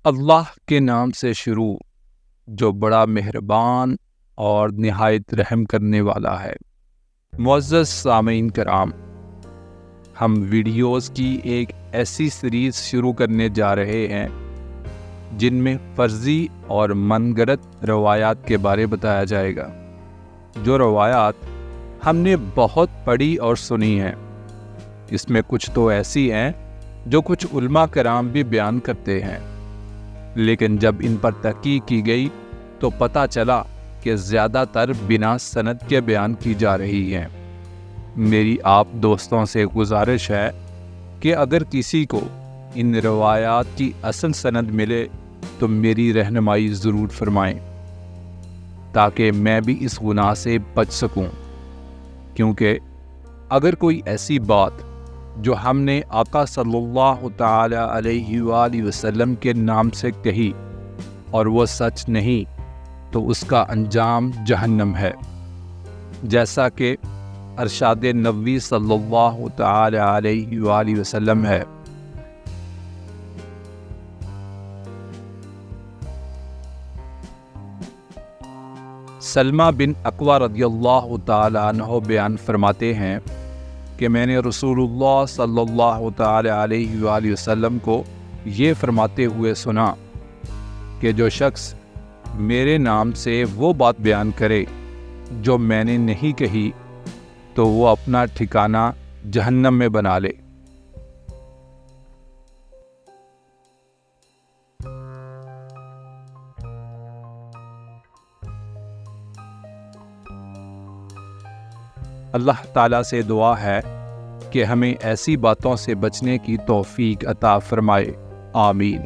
اللہ کے نام سے شروع جو بڑا مہربان اور نہایت رحم کرنے والا ہے۔ معزز سامعین کرام، ہم ویڈیوز کی ایک ایسی سیریز شروع کرنے جا رہے ہیں جن میں فرضی اور من گھڑت روایات کے بارے بتایا جائے گا، جو روایات ہم نے بہت پڑھی اور سنی ہیں۔ اس میں کچھ تو ایسی ہیں جو کچھ علماء کرام بھی بیان کرتے ہیں، لیکن جب ان پر تحقیق کی گئی تو پتہ چلا کہ زیادہ تر بنا سند کے بیان کی جا رہی ہیں۔ میری آپ دوستوں سے گزارش ہے کہ اگر کسی کو ان روایات کی اصل سند ملے تو میری رہنمائی ضرور فرمائیں، تاکہ میں بھی اس گناہ سے بچ سکوں، کیونکہ اگر کوئی ایسی بات جو ہم نے آقا صلی اللہ تعالی علیہ وآلہ وسلم کے نام سے کہی اور وہ سچ نہیں تو اس کا انجام جہنم ہے، جیسا کہ ارشاد نبوی صلی اللہ تعالی علیہ وآلہ وسلم ہے۔ سلمہ بن اکوع رضی اللہ تعالی عنہ بیان فرماتے ہیں کہ میں نے رسول اللہ صلی اللہ تعالی علیہ وآلہ وسلم کو یہ فرماتے ہوئے سنا کہ جو شخص میرے نام سے وہ بات بیان کرے جو میں نے نہیں کہی تو وہ اپنا ٹھکانہ جہنم میں بنا لے۔ اللہ تعالیٰ سے دعا ہے کہ ہمیں ایسی باتوں سے بچنے کی توفیق عطا فرمائے، آمین۔